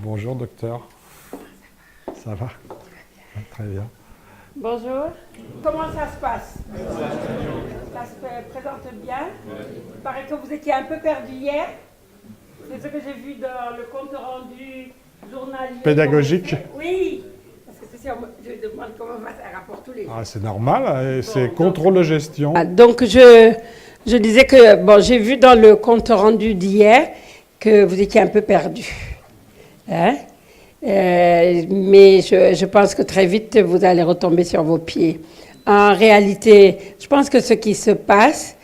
Bonjour docteur. Ça va? Très bien. Bonjour. Comment ça se passe? Ça se présente bien? Il paraît que vous étiez un peu perdu hier. C'est ce que j'ai vu dans le compte rendu journalier. Pédagogique? Oui. Parce que c'est sûr, je demande comment va faire rapport tous les jours. Ah, c'est normal, c'est contrôle de gestion. Donc je disais que bon, j'ai vu dans le compte rendu d'hier que vous étiez un peu perdu. Hein? Mais je pense que très vite, vous allez retomber sur vos pieds. En réalité, je pense que ce qui se passe,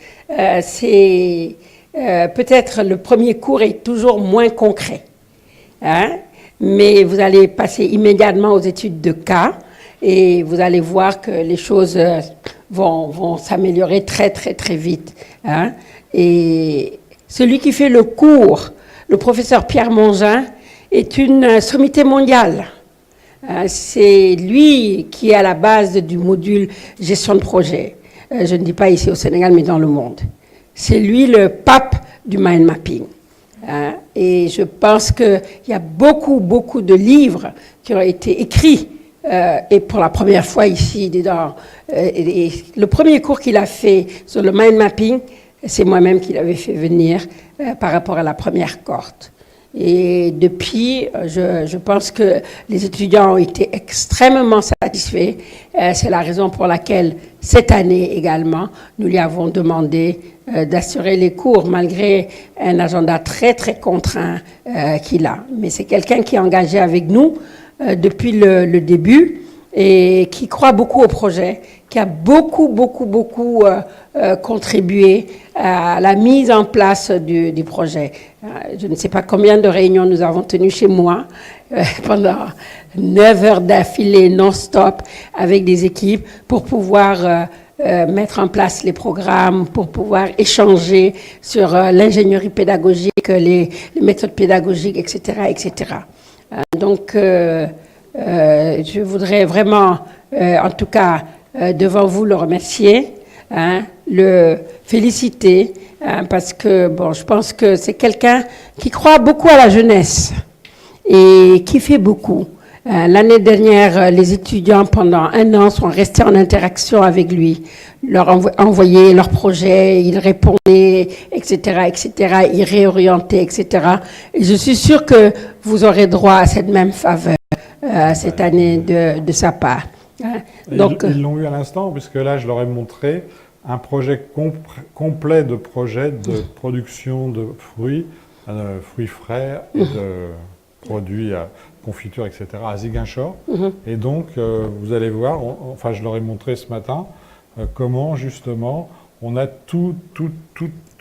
c'est peut-être le premier cours est toujours moins concret. Hein? Mais vous allez passer immédiatement aux études de cas et vous allez voir que les choses vont s'améliorer très, très, très vite. Hein? Et celui qui fait le cours, le professeur Pierre Mongin, est une sommité mondiale. C'est lui qui est à la base du module gestion de projet. Je ne dis pas ici au Sénégal, mais dans le monde. C'est lui le pape du mind mapping. Et je pense qu'il y a beaucoup, beaucoup de livres qui ont été écrits et pour la première fois ici. Et le premier cours qu'il a fait sur le mind mapping, c'est moi-même qui l'avais fait venir par rapport à la première cohorte. Et depuis, je pense que les étudiants ont été extrêmement satisfaits. C'est la raison pour laquelle, cette année également, nous lui avons demandé d'assurer les cours, malgré un agenda très, très contraint qu'il a. Mais c'est quelqu'un qui est engagé avec nous depuis le début et qui croit beaucoup au projet, qui a beaucoup contribué à la mise en place du projet. Je ne sais pas combien de réunions nous avons tenues chez moi pendant 9 heures d'affilée non-stop avec des équipes pour pouvoir mettre en place les programmes, pour pouvoir échanger sur l'ingénierie pédagogique, les méthodes pédagogiques, etc., etc. Donc, je voudrais vraiment, en tout cas, devant vous, le remercier, le féliciter, parce que, bon, je pense que c'est quelqu'un qui croit beaucoup à la jeunesse et qui fait beaucoup. L'année dernière, les étudiants, pendant 1 an, sont restés en interaction avec lui, leur envoyaient leurs projets, ils répondaient, etc., etc., ils réorientaient, etc. Et je suis sûre que vous aurez droit à cette même faveur cette année de sa part. Donc, ils l'ont eu à l'instant, puisque là, je leur ai montré un projet complet de projet de production de fruits frais et de produits à confiture, etc., à Ziguinchor. Et donc, vous allez voir, enfin, je leur ai montré ce matin comment, justement, on a tout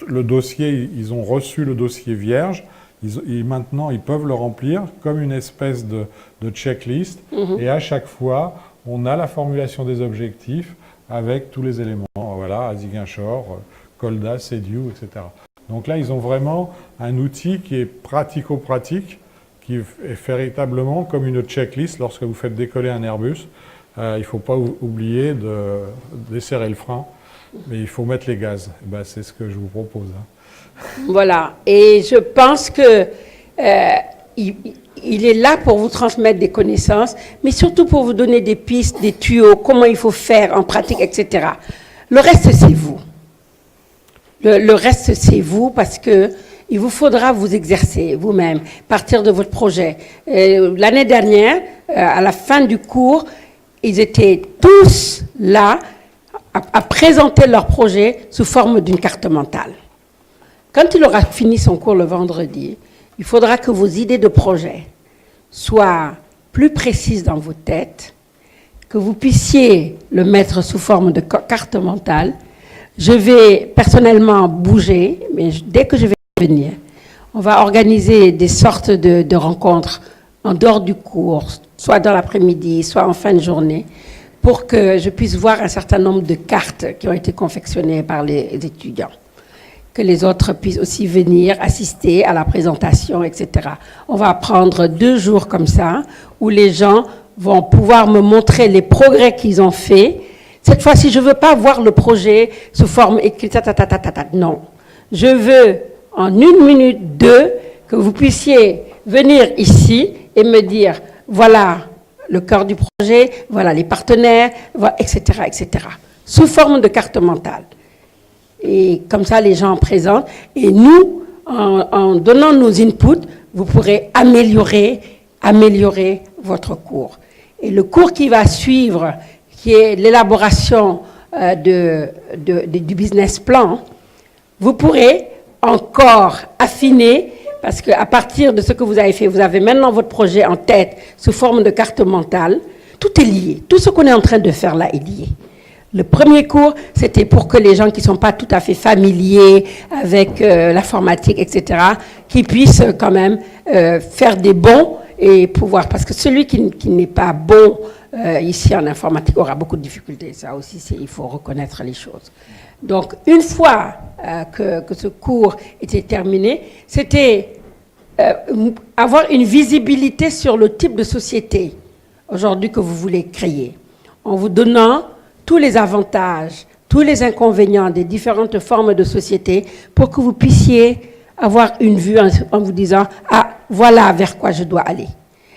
le dossier, ils ont reçu le dossier vierge. Maintenant, ils peuvent le remplir comme une espèce de checklist. Et à chaque fois, on a la formulation des objectifs avec tous les éléments. Voilà, à Ziguinchor, Kolda, Sediou, etc. Donc là, ils ont vraiment un outil qui est pratico-pratique, qui est véritablement comme une checklist lorsque vous faites décoller un Airbus. Il ne faut pas oublier de desserrer le frein, mais il faut mettre les gaz. Ben, c'est ce que je vous propose. Voilà, et je pense que il est là pour vous transmettre des connaissances, mais surtout pour vous donner des pistes, des tuyaux, comment il faut faire en pratique, etc. Le reste, c'est vous. Le reste, c'est vous, parce que il vous faudra vous exercer vous-même, partir de votre projet. L'année dernière, à la fin du cours, ils étaient tous là à présenter leur projet sous forme d'une carte mentale. Quand il aura fini son cours le vendredi, il faudra que vos idées de projet soient plus précises dans vos têtes, que vous puissiez le mettre sous forme de carte mentale. Je vais personnellement bouger, mais dès que je vais venir, on va organiser des sortes de rencontres en dehors du cours, soit dans l'après-midi, soit en fin de journée, pour que je puisse voir un certain nombre de cartes qui ont été confectionnées par les étudiants, que les autres puissent aussi venir assister à la présentation, etc. On va prendre 2 jours comme ça, où les gens vont pouvoir me montrer les progrès qu'ils ont faits. Cette fois-ci, je ne veux pas voir le projet sous forme écrite, non. Je veux, en 1 minute, 2, que vous puissiez venir ici et me dire, voilà le cœur du projet, voilà les partenaires, voilà, etc., etc., sous forme de carte mentale. Et comme ça, les gens en présentent. Et nous, en donnant nos inputs, vous pourrez améliorer votre cours. Et le cours qui va suivre, qui est l'élaboration du business plan, vous pourrez encore affiner, parce qu'à partir de ce que vous avez fait, vous avez maintenant votre projet en tête sous forme de carte mentale. Tout est lié. Tout ce qu'on est en train de faire là est lié. Le premier cours, c'était pour que les gens qui ne sont pas tout à fait familiers avec l'informatique, etc., qui puissent quand même faire des bons et pouvoir... Parce que celui qui n'est pas bon ici en informatique aura beaucoup de difficultés. Ça aussi, il faut reconnaître les choses. Donc, une fois que ce cours était terminé, c'était avoir une visibilité sur le type de société aujourd'hui que vous voulez créer, en vous donnant tous les avantages, tous les inconvénients des différentes formes de société pour que vous puissiez avoir une vue en vous disant « Ah, voilà vers quoi je dois aller ».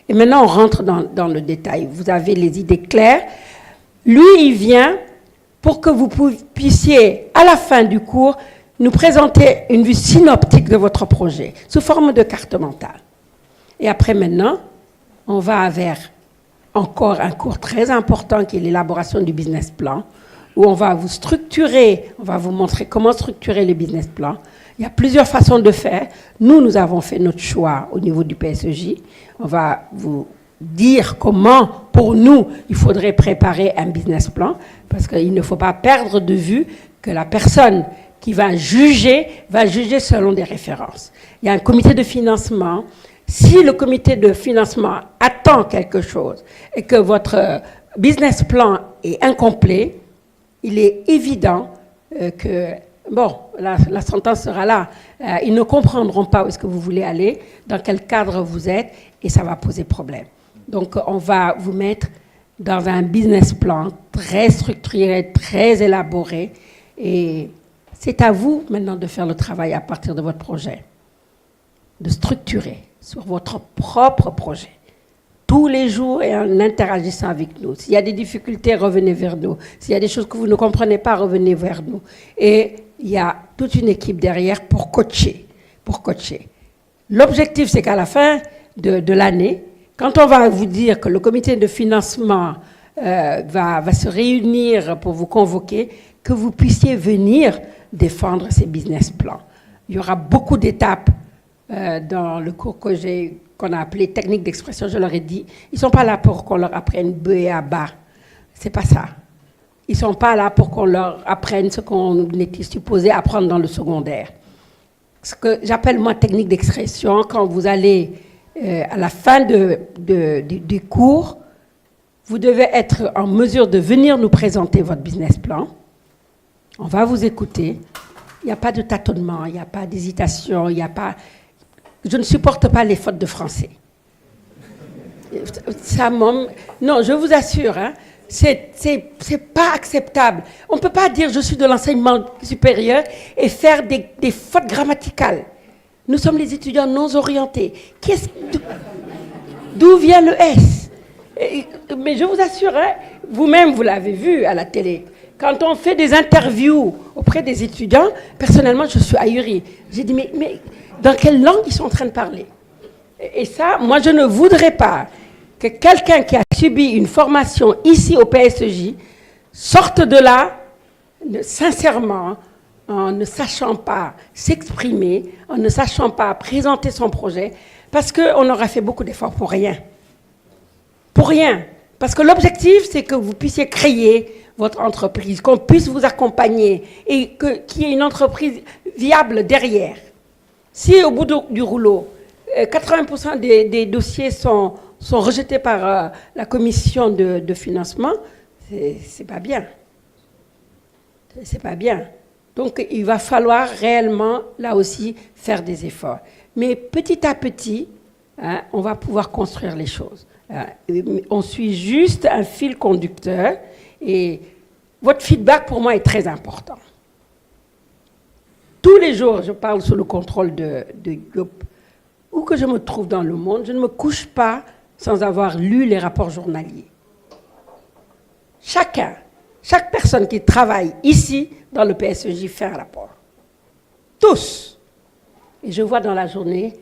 Et maintenant, on rentre dans le détail. Vous avez les idées claires. Lui, il vient pour que vous puissiez, à la fin du cours, nous présenter une vue synoptique de votre projet, sous forme de carte mentale. Et après, maintenant, on va vers encore un cours très important qui est l'élaboration du business plan, où on va vous structurer, on va vous montrer comment structurer le business plan. Il y a plusieurs façons de faire. Nous avons fait notre choix au niveau du PSEJ. On va vous dire comment, pour nous, il faudrait préparer un business plan, parce qu'il ne faut pas perdre de vue que la personne qui va juger selon des références. Il y a un comité de financement. Si le comité de financement attend quelque chose et que votre business plan est incomplet, il est évident que, bon, la sentence sera là. Ils ne comprendront pas où est-ce que vous voulez aller, dans quel cadre vous êtes, et ça va poser problème. Donc, on va vous mettre dans un business plan très structuré, très élaboré, et c'est à vous maintenant de faire le travail à partir de votre projet, de structurer sur votre propre projet, tous les jours et en interagissant avec nous. S'il y a des difficultés, revenez vers nous. S'il y a des choses que vous ne comprenez pas, revenez vers nous. Et il y a toute une équipe derrière pour coacher. L'objectif, c'est qu'à la fin de l'année, quand on va vous dire que le comité de financement va se réunir pour vous convoquer, que vous puissiez venir défendre ces business plans. Il y aura beaucoup d'étapes dans le cours qu'on a appelé technique d'expression. Je leur ai dit, ils ne sont pas là pour qu'on leur apprenne B et A bas. C'est pas ça. Ils ne sont pas là pour qu'on leur apprenne ce qu'on était supposé apprendre dans le secondaire. Ce que j'appelle moi technique d'expression, quand vous allez à la fin du cours, vous devez être en mesure de venir nous présenter votre business plan. On va vous écouter. Il n'y a pas de tâtonnement, il n'y a pas d'hésitation, il n'y a pas... Je ne supporte pas les fautes de français. Non, je vous assure, hein, c'est pas acceptable. On ne peut pas dire je suis de l'enseignement supérieur et faire des fautes grammaticales. Nous sommes les étudiants non orientés. D'où vient le S? Mais je vous assure, hein, vous-même vous l'avez vu à la télé. Quand on fait des interviews auprès des étudiants, personnellement, je suis ahurie. J'ai dit, mais dans quelle langue ils sont en train de parler? Et ça, moi, je ne voudrais pas que quelqu'un qui a subi une formation ici au PSEJ sorte de là, sincèrement, en ne sachant pas s'exprimer, en ne sachant pas présenter son projet, parce qu'on aura fait beaucoup d'efforts pour rien. Pour rien. Parce que l'objectif, c'est que vous puissiez créer votre entreprise, qu'on puisse vous accompagner et qu'il y ait une entreprise viable derrière. Si au bout du rouleau, 80% des dossiers sont rejetés par la commission de financement, c'est pas bien. C'est pas bien. Donc, il va falloir réellement, là aussi, faire des efforts. Mais petit à petit, hein, on va pouvoir construire les choses. On suit juste un fil conducteur et votre feedback, pour moi, est très important. Tous les jours, je parle sous le contrôle de groupe. où que je me trouve dans le monde, je ne me couche pas sans avoir lu les rapports journaliers. Chaque personne qui travaille ici, dans le PSEJ, fait un rapport. Tous. Et je vois dans la journée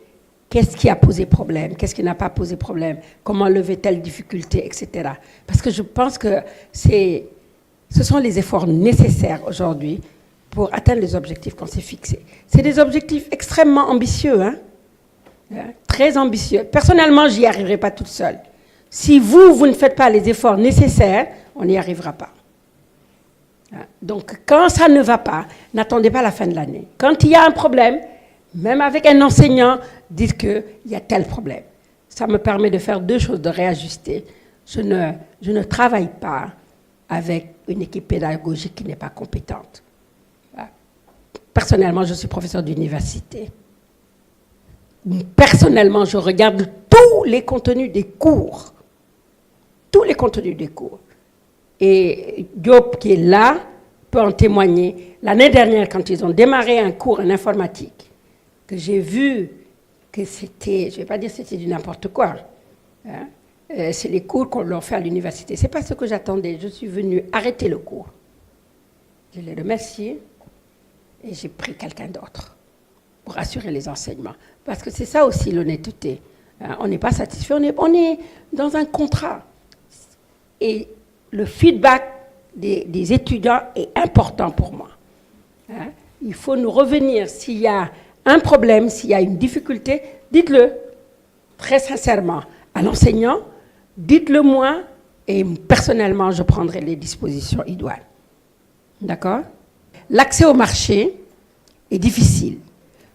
qu'est-ce qui a posé problème, qu'est-ce qui n'a pas posé problème, comment lever telle difficulté, etc. Parce que je pense que ce sont les efforts nécessaires aujourd'hui pour atteindre les objectifs qu'on s'est fixés. C'est des objectifs extrêmement ambitieux, hein? Très ambitieux. Personnellement, je n'y arriverai pas toute seule. Si vous ne faites pas les efforts nécessaires, on n'y arrivera pas. Donc, quand ça ne va pas, n'attendez pas la fin de l'année. Quand il y a un problème, même avec un enseignant, dites qu'il y a tel problème. Ça me permet de faire deux choses, de réajuster. Je ne travaille pas avec une équipe pédagogique qui n'est pas compétente. Personnellement, je suis professeur d'université. Personnellement, je regarde tous les contenus des cours. Tous les contenus des cours. Et Diop, qui est là, peut en témoigner. L'année dernière, quand ils ont démarré un cours en informatique, que j'ai vu que c'était, je ne vais pas dire que c'était du n'importe quoi, hein, c'est les cours qu'on leur fait à l'université. Ce n'est pas ce que j'attendais. Je suis venue arrêter le cours. Je les remercié et j'ai pris quelqu'un d'autre pour assurer les enseignements. Parce que c'est ça aussi l'honnêteté. Hein, on n'est pas satisfait, on est dans un contrat. Et le feedback des étudiants est important pour moi. Hein, il faut nous revenir s'il y a un problème, s'il y a une difficulté, dites-le très sincèrement à l'enseignant, dites-le moi et personnellement, je prendrai les dispositions idoines. D'accord? L'accès au marché est difficile,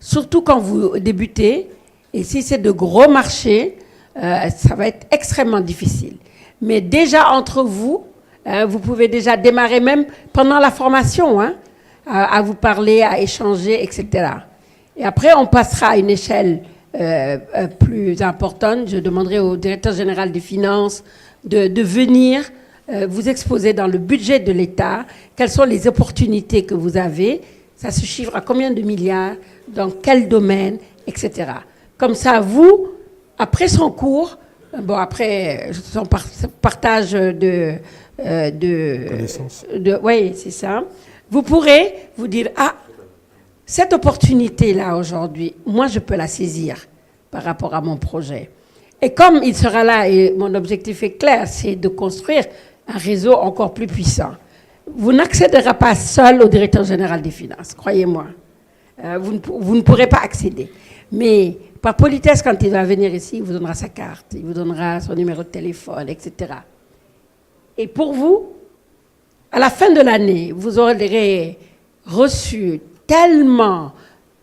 surtout quand vous débutez, et si c'est de gros marchés, ça va être extrêmement difficile. Mais déjà entre vous, vous pouvez déjà démarrer même pendant la formation, hein, à vous parler, à échanger, etc. Et après, on passera à une échelle plus importante. Je demanderai au directeur général des finances de venir vous exposer dans le budget de l'État quelles sont les opportunités que vous avez. Ça se chiffre à combien de milliards, dans quel domaine, etc. Comme ça, vous, après son cours, bon, après son partage de connaissances. Oui, c'est ça. Vous pourrez vous dire, ah, cette opportunité-là aujourd'hui, moi, je peux la saisir par rapport à mon projet. Et comme il sera là, et mon objectif est clair, c'est de construire un réseau encore plus puissant. Vous n'accéderez pas seul au directeur général des finances, croyez-moi. Vous ne pourrez pas accéder. Mais par politesse, quand il va venir ici, il vous donnera sa carte, il vous donnera son numéro de téléphone, etc. Et pour vous, à la fin de l'année, vous aurez reçu tellement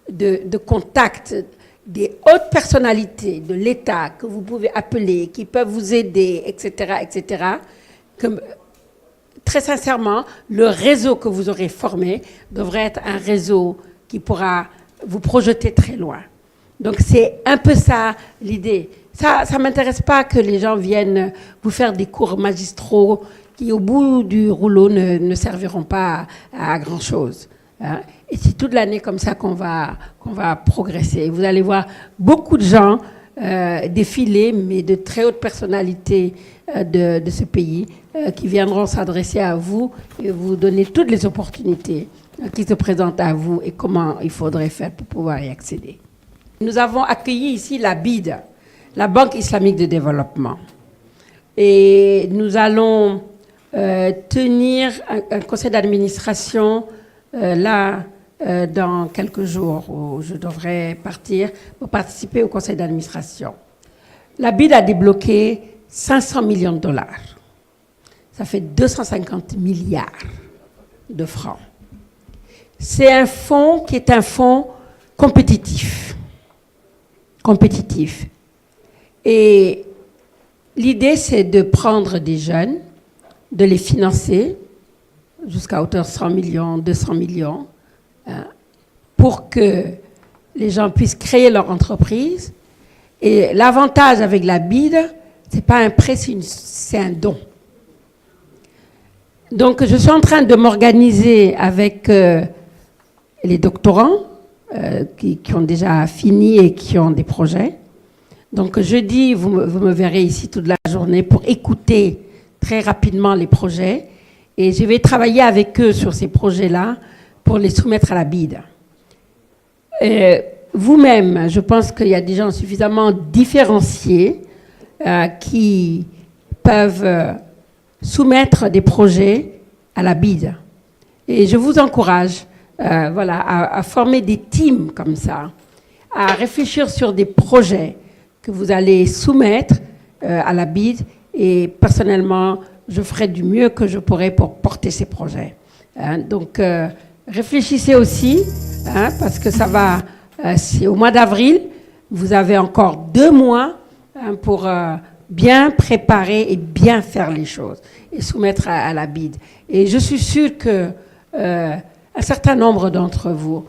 de contacts des hautes personnalités de l'État que vous pouvez appeler, qui peuvent vous aider, etc., etc., que, très sincèrement, le réseau que vous aurez formé devrait être un réseau qui pourra vous projeter très loin. Donc, c'est un peu ça l'idée. Ça ne m'intéresse pas que les gens viennent vous faire des cours magistraux qui, au bout du rouleau, ne serviront pas à grand-chose. Hein. Et c'est toute l'année comme ça qu'on va progresser. Vous allez voir beaucoup de gens défiler, mais de très hautes personnalités de ce pays qui viendront s'adresser à vous et vous donner toutes les opportunités qui se présentent à vous et comment il faudrait faire pour pouvoir y accéder. Nous avons accueilli ici la BID, la Banque islamique de développement. Et nous allons tenir un conseil d'administration dans quelques jours où je devrais partir pour participer au conseil d'administration. La BID a débloqué 500 millions de dollars. Ça fait 250 milliards de francs. C'est un fonds qui est un fonds compétitif. Et l'idée, c'est de prendre des jeunes, de les financer jusqu'à hauteur de 100 millions, 200 millions, pour que les gens puissent créer leur entreprise. Et l'avantage avec la BID, ce n'est pas un prêt, c'est un don. Donc, je suis en train de m'organiser avec les doctorants qui ont déjà fini et qui ont des projets. Donc jeudi, vous me verrez ici toute la journée pour écouter très rapidement les projets. Et je vais travailler avec eux sur ces projets-là pour les soumettre à la BID. Vous-même, je pense qu'il y a des gens suffisamment différenciés qui peuvent soumettre des projets à la BID. Et je vous encourage à former des teams comme ça, à réfléchir sur des projets que vous allez soumettre à la BID. Et personnellement, je ferai du mieux que je pourrai pour porter ces projets. Donc, réfléchissez aussi, parce que ça va, c'est au mois d'avril, vous avez encore 2 mois pour bien préparer et bien faire les choses et soumettre à la BID. Et je suis sûre que un certain nombre d'entre vous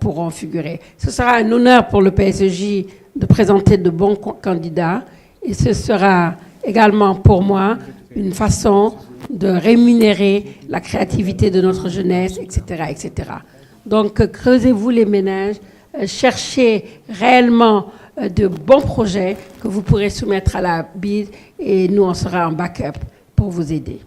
pourront figurer. Ce sera un honneur pour le PSEJ de présenter de bons candidats et ce sera également pour moi une façon de rémunérer la créativité de notre jeunesse, etc., etc. Donc, creusez-vous les méninges, cherchez réellement de bons projets que vous pourrez soumettre à la BID et nous, on sera en backup pour vous aider.